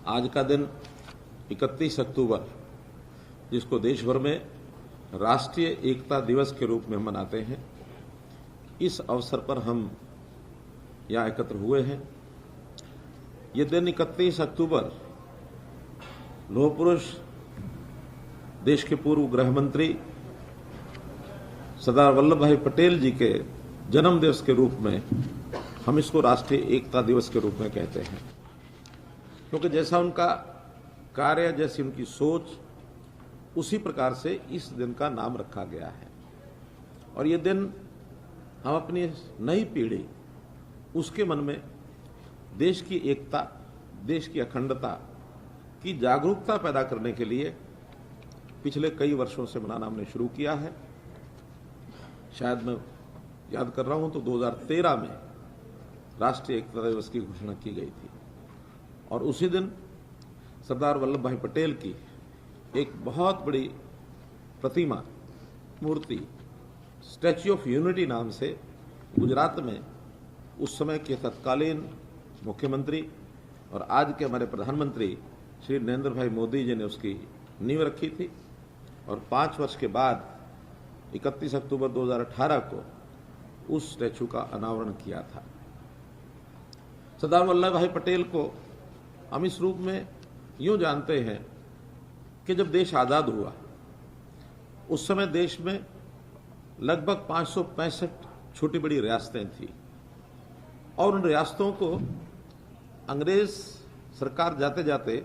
आज का दिन 31 अक्टूबर, जिसको देश भर में राष्ट्रीय एकता दिवस के रूप में मनाते हैं, इस अवसर पर हम यहाँ एकत्र हुए हैं। ये दिन 31 अक्टूबर लौह पुरुष देश के पूर्व गृह मंत्री सरदार वल्लभ भाई पटेल जी के जन्म दिवस के रूप में हम इसको राष्ट्रीय एकता दिवस के रूप में कहते हैं, क्योंकि जैसा उनका कार्य, जैसी उनकी सोच, उसी प्रकार से इस दिन का नाम रखा गया है। और ये दिन हम अपनी नई पीढ़ी, उसके मन में देश की एकता, देश की अखंडता की जागरूकता पैदा करने के लिए पिछले कई वर्षों से मनाना हमने शुरू किया है। शायद मैं याद कर रहा हूं तो 2013 में राष्ट्रीय एकता दिवस की घोषणा की गई थी और उसी दिन सरदार वल्लभ भाई पटेल की एक बहुत बड़ी प्रतिमा, मूर्ति, स्टैच्यू ऑफ यूनिटी नाम से गुजरात में उस समय के तत्कालीन मुख्यमंत्री और आज के हमारे प्रधानमंत्री श्री नरेंद्र भाई मोदी जी ने उसकी नींव रखी थी और 5 वर्ष के बाद 31 अक्टूबर 2018 को उस स्टैच्यू का अनावरण किया था। सरदार वल्लभ भाई पटेल को हम इस रूप में यूं जानते हैं कि जब देश आज़ाद हुआ उस समय देश में लगभग 565 छोटी बड़ी रियासतें थी और उन रियासतों को अंग्रेज सरकार जाते जाते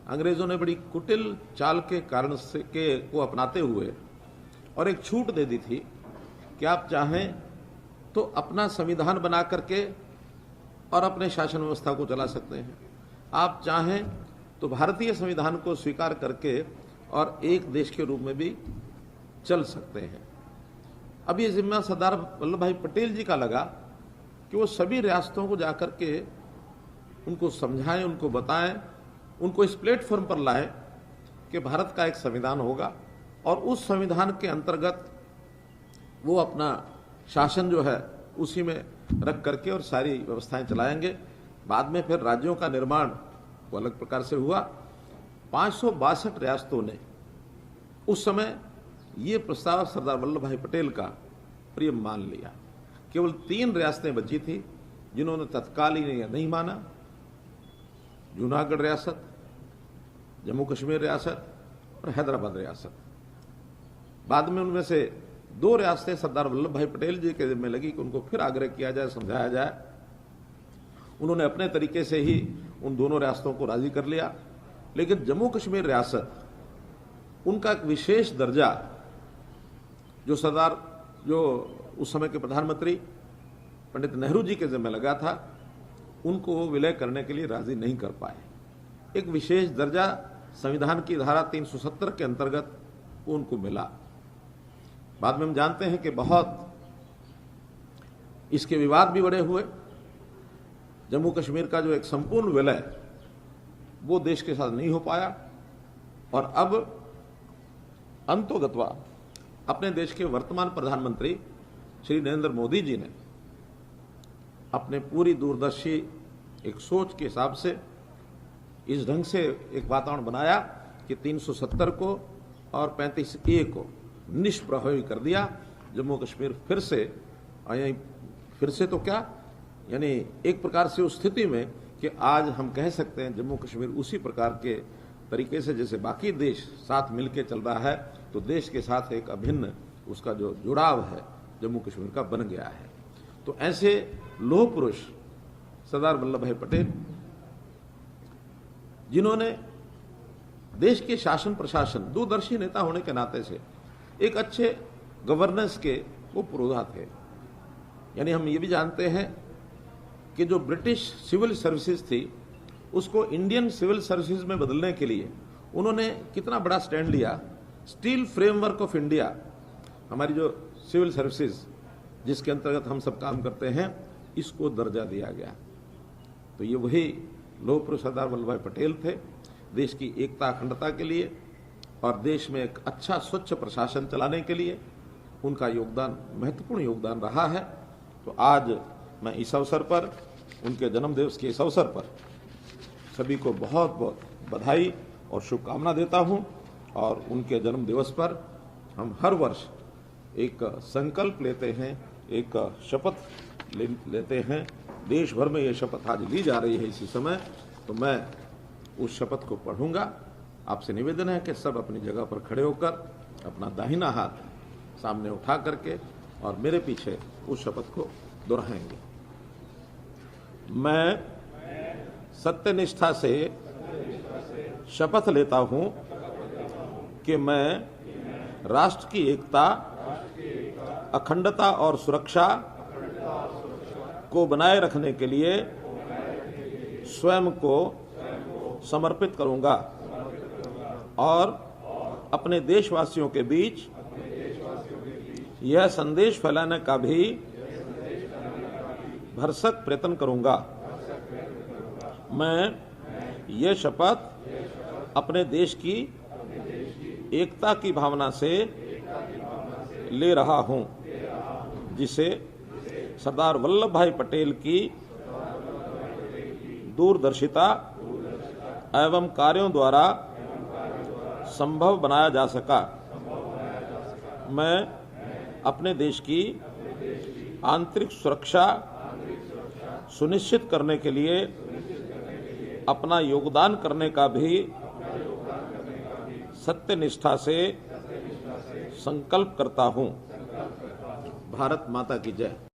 अंग्रेजों ने बड़ी कुटिल चाल के कारण से को अपनाते हुए और एक छूट दे दी थी कि आप चाहें तो अपना संविधान बना करके और अपने शासन व्यवस्था को चला सकते हैं, आप चाहें तो भारतीय संविधान को स्वीकार करके और एक देश के रूप में भी चल सकते हैं। अब ये जिम्मा सरदार वल्लभ भाई पटेल जी का लगा कि वो सभी रियासतों को जाकर के उनको समझाएं, उनको बताएं, उनको इस प्लेटफॉर्म पर लाएं कि भारत का एक संविधान होगा और उस संविधान के अंतर्गत वो अपना शासन जो है उसी में रख करके और सारी व्यवस्थाएं चलाएंगे। बाद में फिर राज्यों का निर्माण वो अलग प्रकार से हुआ। 562 रियासतों ने उस समय ये प्रस्ताव सरदार वल्लभ भाई पटेल का प्रिय मान लिया। केवल 3 रियासतें बची थी जिन्होंने तत्कालीन नहीं माना, जूनागढ़ रियासत, जम्मू कश्मीर रियासत और हैदराबाद रियासत। बाद में उनमें से 2 रियासतें सरदार वल्लभ भाई पटेल जी के जिम्मे लगी कि उनको फिर आग्रह किया जाए, समझाया जाए। उन्होंने अपने तरीके से ही उन दोनों रियासतों को राजी कर लिया, लेकिन जम्मू कश्मीर रियासत, उनका एक विशेष दर्जा जो उस समय के प्रधानमंत्री पंडित नेहरू जी के जिम्मे लगा था, उनको वो विलय करने के लिए राजी नहीं कर पाए। एक विशेष दर्जा संविधान की धारा 370 के अंतर्गत उनको मिला। बाद में हम जानते हैं कि बहुत इसके विवाद भी बड़े हुए। जम्मू कश्मीर का जो एक संपूर्ण विलय वो देश के साथ नहीं हो पाया और अब अंतोगत्वा अपने देश के वर्तमान प्रधानमंत्री श्री नरेंद्र मोदी जी ने अपने पूरी दूरदर्शी एक सोच के हिसाब से इस ढंग से एक वातावरण बनाया कि 370 को और 35A को निष्प्रभावी कर दिया। जम्मू कश्मीर फिर से तो क्या, यानी एक प्रकार से उस स्थिति में कि आज हम कह सकते हैं जम्मू कश्मीर उसी प्रकार के तरीके से जैसे बाकी देश साथ मिलकर चल रहा है, तो देश के साथ एक अभिन्न उसका जो जुड़ाव है जम्मू कश्मीर का बन गया है। तो ऐसे लौह पुरुष सरदार वल्लभ भाई पटेल, जिन्होंने देश के शासन प्रशासन, दूरदर्शी नेता होने के नाते से एक अच्छे गवर्नेंस के वो पुरोधा थे। यानी हम ये भी जानते हैं कि जो ब्रिटिश सिविल सर्विसेज थी उसको इंडियन सिविल सर्विसेज में बदलने के लिए उन्होंने कितना बड़ा स्टैंड लिया। स्टील फ्रेमवर्क ऑफ इंडिया, हमारी जो सिविल सर्विसेज जिसके अंतर्गत हम सब काम करते हैं, इसको दर्जा दिया गया। तो ये वही लौह पुरुष सरदार वल्लभ भाई पटेल थे, देश की एकता अखंडता के लिए और देश में एक अच्छा स्वच्छ प्रशासन चलाने के लिए उनका योगदान, महत्वपूर्ण योगदान रहा है। तो आज मैं इस अवसर पर, उनके जन्म दिवस के इस अवसर पर सभी को बहुत बहुत बधाई और शुभकामना देता हूं। और उनके जन्म दिवस पर हम हर वर्ष एक संकल्प लेते हैं, एक शपथ लेते हैं। देश भर में ये शपथ आज ली जा रही है इसी समय, तो मैं उस शपथ को पढ़ूंगा। आपसे निवेदन है कि सब अपनी जगह पर खड़े होकर अपना दाहिना हाथ सामने उठा करके और मेरे पीछे उस शपथ को दोहराएंगे। मैं सत्यनिष्ठा से शपथ लेता हूं कि मैं राष्ट्र की एकता, अखंडता और सुरक्षा को बनाए रखने के लिए स्वयं को समर्पित करूंगा और अपने देशवासियों के बीच यह संदेश फैलाने का भी भरसक प्रयत्न करूंगा। मैं ये शपथ अपने देश की एकता की भावना से ले रहा हूं, जिसे सरदार वल्लभ भाई पटेल की दूरदर्शिता एवं कार्यों द्वारा संभव बनाया जा सका। मैं अपने देश की आंतरिक सुरक्षा सुनिश्चित करने के लिए अपना योगदान करने का भी सत्यनिष्ठा से संकल्प करता हूं। भारत माता की जय।